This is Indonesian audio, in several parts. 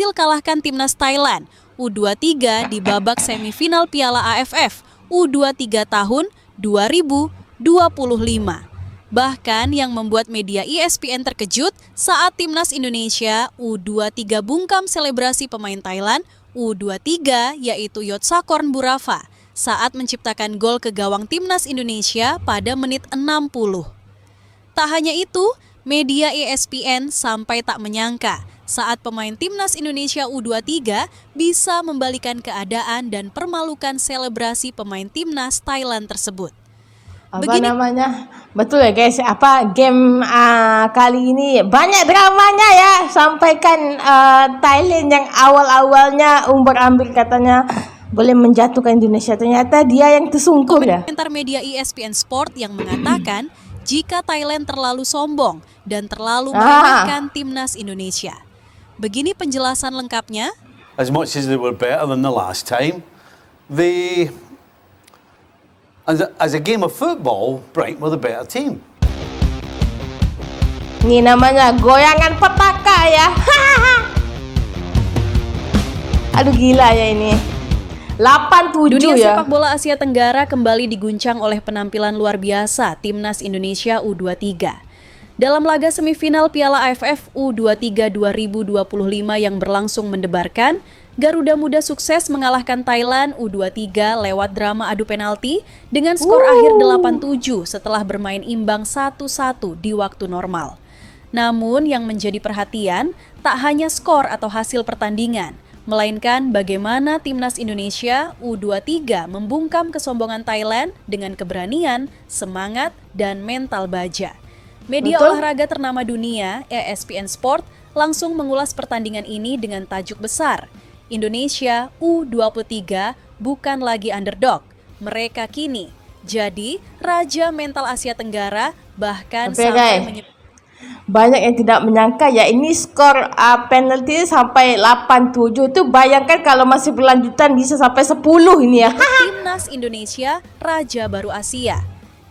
Berhasil kalahkan timnas Thailand U23 di babak semifinal Piala AFF U23 tahun 2025. Bahkan yang membuat media ESPN terkejut saat timnas Indonesia U23 bungkam selebrasi pemain Thailand U23 yaitu Yotsakorn Burafa saat menciptakan gol ke gawang timnas Indonesia pada menit 60. Tak hanya itu, media ESPN sampai tak menyangka saat pemain timnas Indonesia U23 bisa membalikan keadaan dan permalukan selebrasi pemain timnas Thailand tersebut. Betul ya guys, game kali ini banyak dramanya ya, sampaikan Thailand yang awal-awalnya umbar-ambir katanya boleh menjatuhkan Indonesia, ternyata dia yang tersungkur ya. Komentar media ESPN Sport yang mengatakan jika Thailand terlalu sombong dan terlalu meremehkan timnas Indonesia. Begini penjelasan lengkapnya. As much as they were better than the last time, as a game of football, Brighton were the better team. Ini namanya goyangan petaka ya. Aduh gila ya ini. 87 Dunia ya. sepak bola Asia Tenggara kembali diguncang oleh penampilan luar biasa timnas Indonesia U23. Dalam laga semifinal Piala AFF U23 2025 yang berlangsung mendebarkan, Garuda Muda sukses mengalahkan Thailand U23 lewat drama adu penalti dengan skor akhir 8-7 setelah bermain imbang 1-1 di waktu normal. Namun yang menjadi perhatian tak hanya skor atau hasil pertandingan, melainkan bagaimana timnas Indonesia U23 membungkam kesombongan Thailand dengan keberanian, semangat, dan mental baja. Media olahraga ternama dunia, ESPN Sport, langsung mengulas pertandingan ini dengan tajuk besar, Indonesia U23 bukan lagi underdog, mereka kini jadi raja mental Asia Tenggara, bahkan sampai banyak yang tidak menyangka ya ini skor penalti sampai 8-7 itu, bayangkan kalau masih berlanjutan bisa sampai 10 ini ya. Timnas Indonesia raja baru Asia.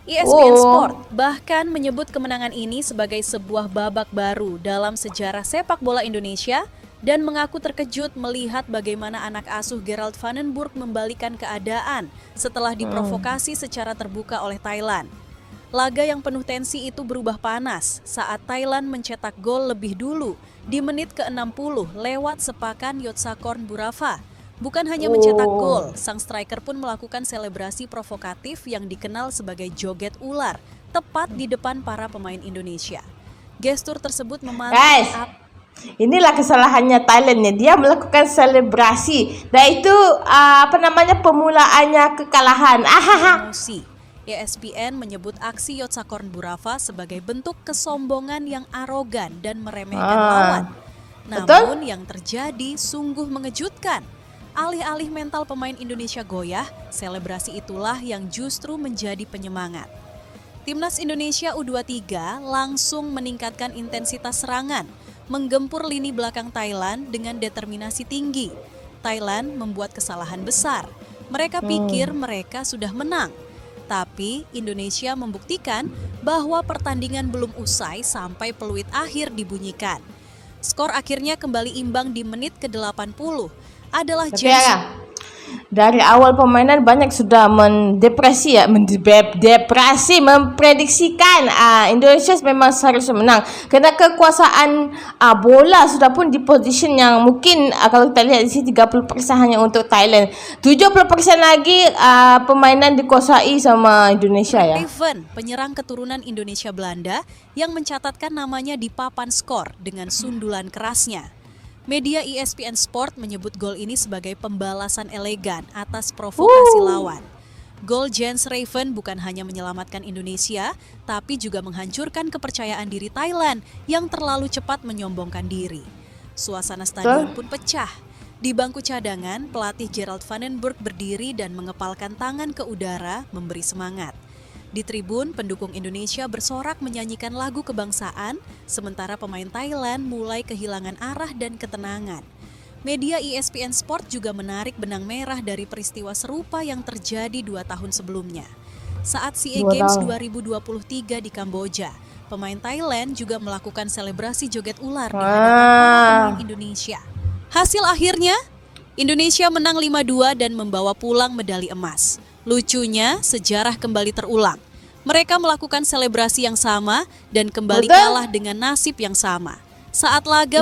ESPN Sport bahkan menyebut kemenangan ini sebagai sebuah babak baru dalam sejarah sepak bola Indonesia dan mengaku terkejut melihat bagaimana anak asuh Gerald van den Burg membalikan keadaan setelah diprovokasi secara terbuka oleh Thailand. Laga yang penuh tensi itu berubah panas saat Thailand mencetak gol lebih dulu di menit ke-60 lewat sepakan Yotsakorn Burafa. Bukan hanya mencetak gol, sang striker pun melakukan selebrasi provokatif yang dikenal sebagai joget ular, tepat di depan para pemain Indonesia. Gestur tersebut Guys, inilah kesalahannya Thailand ya, dia melakukan selebrasi, dan itu pemulaannya kekalahan. Emosi. ESPN menyebut aksi Yotsakorn Burafa sebagai bentuk kesombongan yang arogan dan meremehkan lawan. Namun yang terjadi sungguh mengejutkan. Alih-alih mental pemain Indonesia goyah, selebrasi itulah yang justru menjadi penyemangat. Timnas Indonesia U23 langsung meningkatkan intensitas serangan, menggempur lini belakang Thailand dengan determinasi tinggi. Thailand membuat kesalahan besar. Mereka pikir mereka sudah menang. Tapi Indonesia membuktikan bahwa pertandingan belum usai sampai peluit akhir dibunyikan. Skor akhirnya kembali imbang di menit ke-80. Adalah dari awal permainan banyak sudah memprediksikan Indonesia memang seharusnya menang karena kekuasaan bola sudah pun di position yang mungkin kalau kita lihat di sini 30% hanya untuk Thailand, 70% lagi permainan dikuasai sama Indonesia ya. Raven, penyerang keturunan Indonesia Belanda yang mencatatkan namanya di papan skor dengan sundulan kerasnya. Media ESPN Sport menyebut gol ini sebagai pembalasan elegan atas provokasi lawan. Gol Jens Raven bukan hanya menyelamatkan Indonesia, tapi juga menghancurkan kepercayaan diri Thailand yang terlalu cepat menyombongkan diri. Suasana stadion pun pecah. Di bangku cadangan, pelatih Gerald van den Burg berdiri dan mengepalkan tangan ke udara memberi semangat. Di tribun, pendukung Indonesia bersorak menyanyikan lagu kebangsaan, sementara pemain Thailand mulai kehilangan arah dan ketenangan. Media ESPN Sport juga menarik benang merah dari peristiwa serupa yang terjadi 2 tahun sebelumnya. Saat SEA Games 2023 di Kamboja, pemain Thailand juga melakukan selebrasi joget ular di hadapan para pemain Indonesia. Hasil akhirnya, Indonesia menang 5-2 dan membawa pulang medali emas. Lucunya, sejarah kembali terulang. Mereka melakukan selebrasi yang sama dan kembali kalah dengan nasib yang sama. Saat laga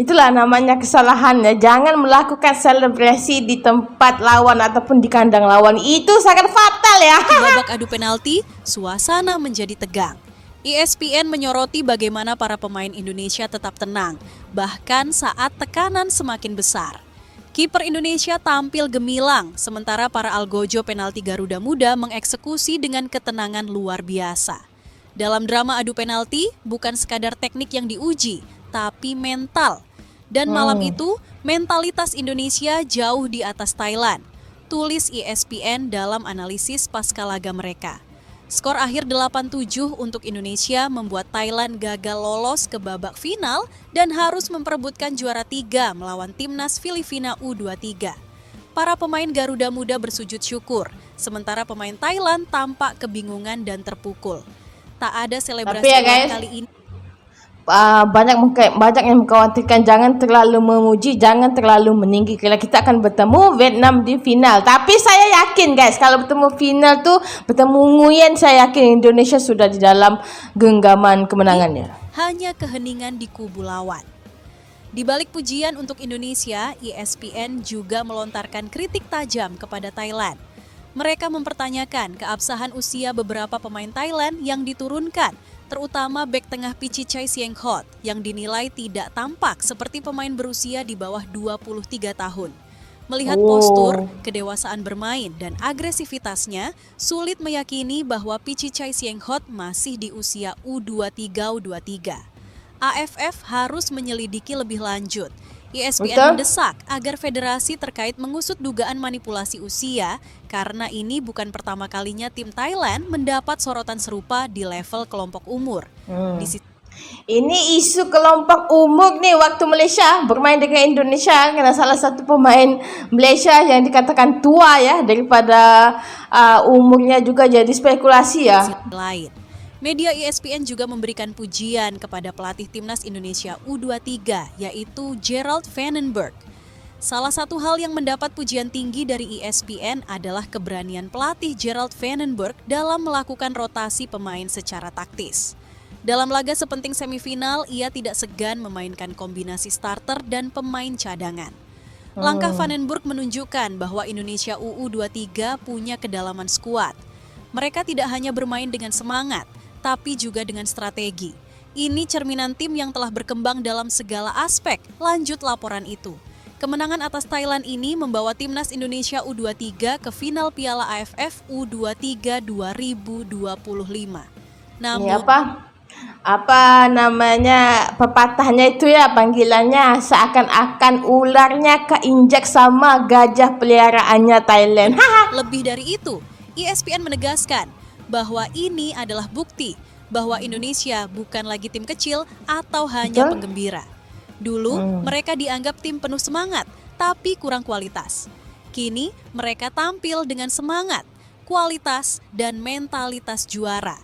itulah namanya kesalahan ya. Jangan melakukan selebrasi di tempat lawan ataupun di kandang lawan. Itu sangat fatal ya. Di babak adu penalti, suasana menjadi tegang. ESPN menyoroti bagaimana para pemain Indonesia tetap tenang, bahkan saat tekanan semakin besar. Kiper Indonesia tampil gemilang, sementara para algojo penalti Garuda Muda mengeksekusi dengan ketenangan luar biasa. Dalam drama adu penalti, bukan sekadar teknik yang diuji, tapi mental. Dan malam itu, mentalitas Indonesia jauh di atas Thailand. Tulis ESPN dalam analisis pasca laga mereka. Skor akhir 8-7 untuk Indonesia membuat Thailand gagal lolos ke babak final dan harus memperebutkan juara 3 melawan timnas Filipina U23. Para pemain Garuda Muda bersujud syukur, sementara pemain Thailand tampak kebingungan dan terpukul. Tak ada selebrasi kali ini. Banyak yang mengkhawatirkan jangan terlalu memuji, jangan terlalu meninggi. Kalau kita akan bertemu Vietnam di final. Tapi saya yakin guys, kalau bertemu final tuh, bertemu Nguyen, saya yakin Indonesia sudah di dalam genggaman kemenangannya. Hanya keheningan di kubu lawan. Di balik pujian untuk Indonesia, ESPN juga melontarkan kritik tajam kepada Thailand. Mereka mempertanyakan keabsahan usia beberapa pemain Thailand yang diturunkan, terutama bek tengah Pichichai Siengsot yang dinilai tidak tampak seperti pemain berusia di bawah 23 tahun. Melihat postur, kedewasaan bermain, dan agresivitasnya, sulit meyakini bahwa Pichichai Siengsot masih di usia U23-U23. AFF harus menyelidiki lebih lanjut. ESPN mendesak agar federasi terkait mengusut dugaan manipulasi usia karena ini bukan pertama kalinya tim Thailand mendapat sorotan serupa di level kelompok umur. Ini isu kelompok umur nih waktu Malaysia bermain dengan Indonesia karena salah satu pemain Malaysia yang dikatakan tua ya daripada umurnya juga jadi spekulasi ya. Lain. Media ESPN juga memberikan pujian kepada pelatih timnas Indonesia U23 yaitu Gerald Vandenberg. Salah satu hal yang mendapat pujian tinggi dari ESPN adalah keberanian pelatih Gerald Vandenberg dalam melakukan rotasi pemain secara taktis. Dalam laga sepenting semifinal, ia tidak segan memainkan kombinasi starter dan pemain cadangan. Langkah Vandenberg menunjukkan bahwa Indonesia U23 punya kedalaman skuad. Mereka tidak hanya bermain dengan semangat, tapi juga dengan strategi. Ini cerminan tim yang telah berkembang dalam segala aspek. Lanjut laporan itu. Kemenangan atas Thailand ini membawa timnas Indonesia U23 ke final Piala AFF U23 2025. Namun apa namanya pepatahnya itu ya, panggilannya seakan-akan ularnya keinjak sama gajah peliharaannya Thailand. Lebih dari itu, ESPN menegaskan bahwa ini adalah bukti bahwa Indonesia bukan lagi tim kecil atau hanya penggembira. Dulu mereka dianggap tim penuh semangat, tapi kurang kualitas. Kini mereka tampil dengan semangat, kualitas, dan mentalitas juara.